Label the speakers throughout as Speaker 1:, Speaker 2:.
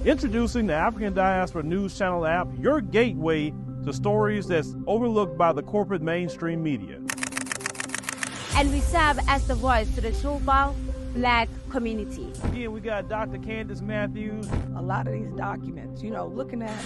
Speaker 1: Introducing the African Diaspora News Channel app, your gateway to stories that's overlooked by the corporate mainstream media.
Speaker 2: And we serve as the voice to the Chubal Black community.
Speaker 1: Again, we got Dr. Candace Matthews.
Speaker 3: A lot of these documents, looking at.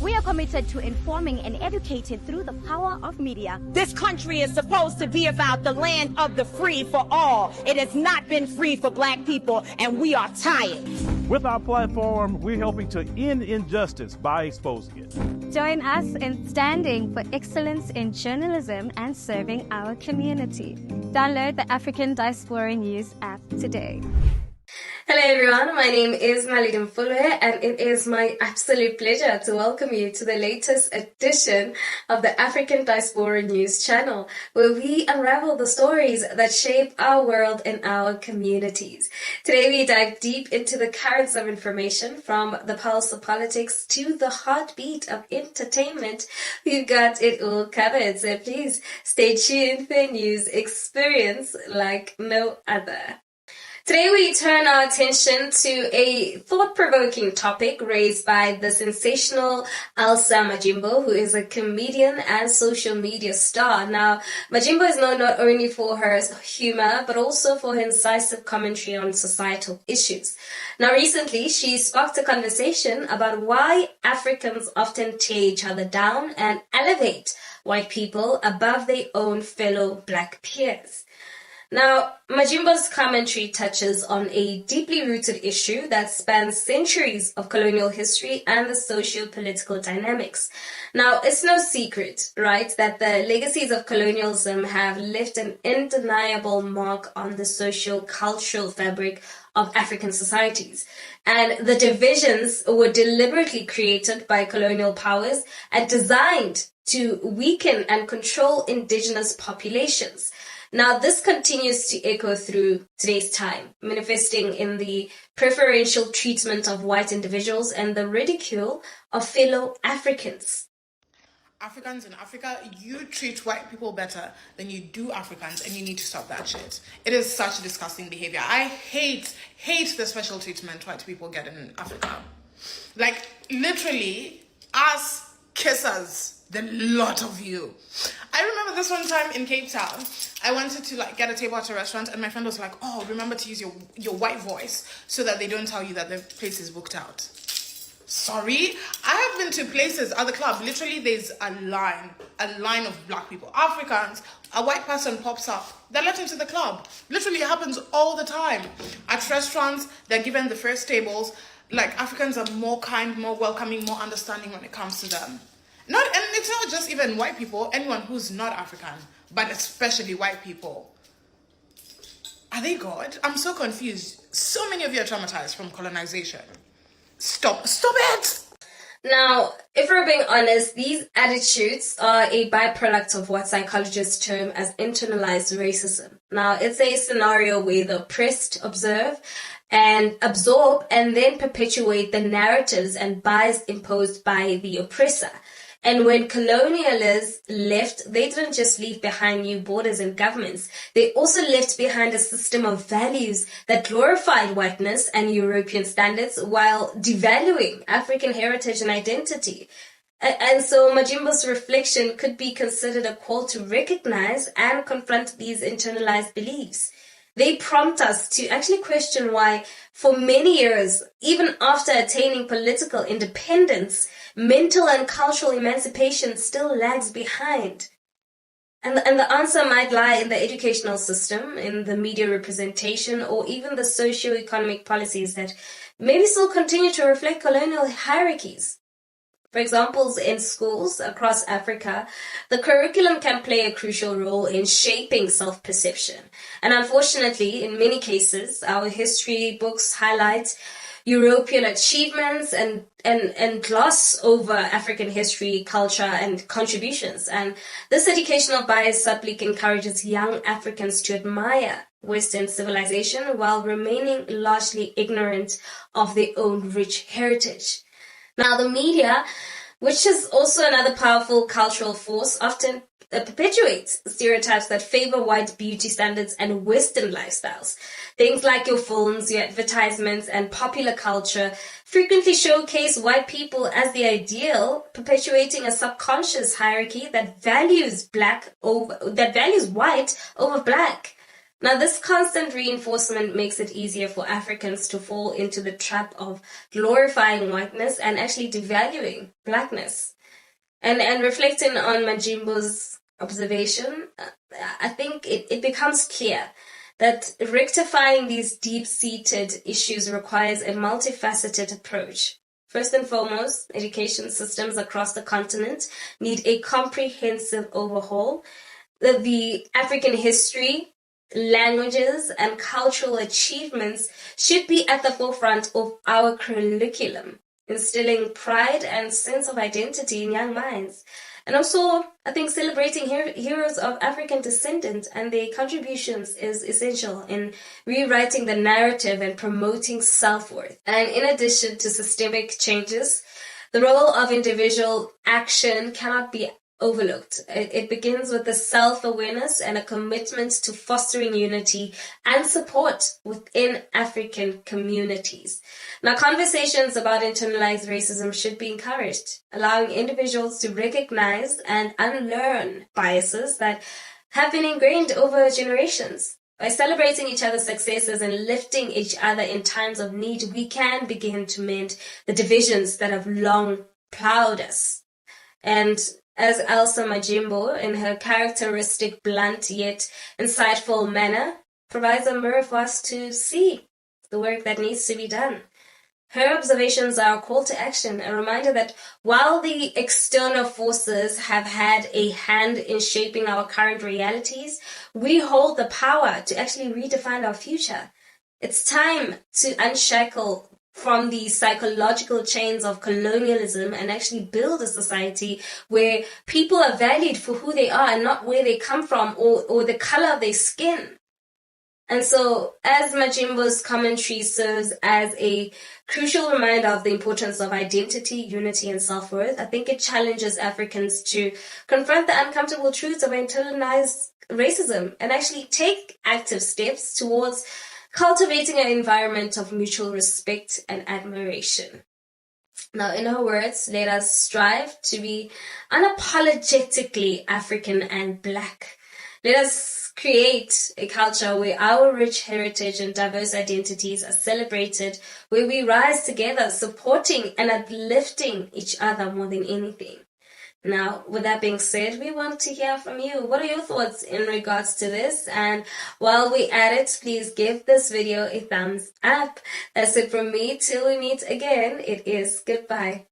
Speaker 2: We are committed to informing and educating through the power of media.
Speaker 4: This country is supposed to be about the land of the free for all. It has not been free for Black people, and we are tired.
Speaker 1: With our platform, we're helping to end injustice by exposing it.
Speaker 2: Join us in standing for excellence in journalism and serving our community. Download the African Diaspora News app today.
Speaker 5: Hello everyone, my name is Naledi Mfoloe and it is my absolute pleasure to welcome you to the latest edition of the African Diaspora News channel, where we unravel the stories that shape our world and our communities. Today we dive deep into the currents of information, from the pulse of politics to the heartbeat of entertainment. We've got it all covered, so please stay tuned for a news experience like no other. Today we turn our attention to a thought-provoking topic raised by the sensational Elsa Majimbo, who is a comedian and social media star. Now, Majimbo is known not only for her humor, but also for her incisive commentary on societal issues. Now, recently, she sparked a conversation about why Africans often tear each other down and elevate white people above their own fellow Black peers. Now, Majimbo's commentary touches on a deeply rooted issue that spans centuries of colonial history and the socio-political dynamics. Now, it's no secret, right, that the legacies of colonialism have left an undeniable mark on the socio-cultural fabric of African societies. And the divisions were deliberately created by colonial powers and designed to weaken and control indigenous populations. Now, this continues to echo through today's time, manifesting in the preferential treatment of white individuals and the ridicule of fellow Africans.
Speaker 6: Africans in Africa, you treat white people better than you do Africans, and you need to stop that shit. It is such disgusting behavior. I hate the special treatment white people get in Africa. Like, literally, ass kissers. The lot of you. I remember this one time in Cape Town, I wanted to get a table at a restaurant, and my friend was like, oh, remember to use your white voice so that they don't tell you that the place is booked out. Sorry? I have been to places at the club, literally there's a line of Black people. Africans, a white person pops up, they let into the club. Literally, it happens all the time. At restaurants, they're given the first tables. Africans are more kind, more welcoming, more understanding when it comes to them. And it's not just even white people, anyone who's not African, but especially white people. Are they God? I'm so confused. So many of you are traumatized from colonization. Stop it!
Speaker 5: Now, if we're being honest, these attitudes are a byproduct of what psychologists term as internalized racism. Now, it's a scenario where the oppressed observe and absorb and then perpetuate the narratives and bias imposed by the oppressor. And when colonialists left, they didn't just leave behind new borders and governments. They also left behind a system of values that glorified whiteness and European standards while devaluing African heritage and identity. And so Majimbo's reflection could be considered a call to recognize and confront these internalized beliefs. They prompt us to actually question why, for many years, even after attaining political independence, mental and cultural emancipation still lags behind. And the answer might lie in the educational system, in the media representation, or even the socio-economic policies that maybe still continue to reflect colonial hierarchies. For example, in schools across Africa, the curriculum can play a crucial role in shaping self-perception. And unfortunately, in many cases, our history books highlight European achievements and gloss over African history, culture, and contributions. And this educational bias subtly encourages young Africans to admire Western civilization while remaining largely ignorant of their own rich heritage. Now, the media, which is also another powerful cultural force, often perpetuates stereotypes that favor white beauty standards and Western lifestyles. Things like your films, your advertisements, and popular culture frequently showcase white people as the ideal, perpetuating a subconscious hierarchy that values white over black. Now, this constant reinforcement makes it easier for Africans to fall into the trap of glorifying whiteness and actually devaluing blackness. And reflecting on Majimbo's observation, I think it becomes clear that rectifying these deep-seated issues requires a multifaceted approach. First and foremost, education systems across the continent need a comprehensive overhaul. The African history, languages, and cultural achievements should be at the forefront of our curriculum, instilling pride and sense of identity in young minds. And also, I think celebrating heroes of African descent and their contributions is essential in rewriting the narrative and promoting self-worth. And in addition to systemic changes, the role of individual action cannot be overlooked. It begins with the self-awareness and a commitment to fostering unity and support within African communities. Now, conversations about internalized racism should be encouraged, allowing individuals to recognize and unlearn biases that have been ingrained over generations. By celebrating each other's successes and lifting each other in times of need, we can begin to mend the divisions that have long plowed us. And as Elsa Majimbo, in her characteristic, blunt yet insightful manner, provides a mirror for us to see the work that needs to be done. Her observations are a call to action, a reminder that while the external forces have had a hand in shaping our current realities, we hold the power to actually redefine our future. It's time to unshackle from the psychological chains of colonialism and actually build a society where people are valued for who they are and not where they come from or the color of their skin. And so, as Majimbo's commentary serves as a crucial reminder of the importance of identity, unity, and self-worth, I think it challenges Africans to confront the uncomfortable truths of internalized racism and actually take active steps towards cultivating an environment of mutual respect and admiration. Now, in her words, let us strive to be unapologetically African and Black. Let us create a culture where our rich heritage and diverse identities are celebrated, where we rise together, supporting and uplifting each other more than anything. Now, with that being said, we want to hear from you. What are your thoughts in regards to this? And while we're at it, please give this video a thumbs up. That's it from me. Till we meet again, it is goodbye.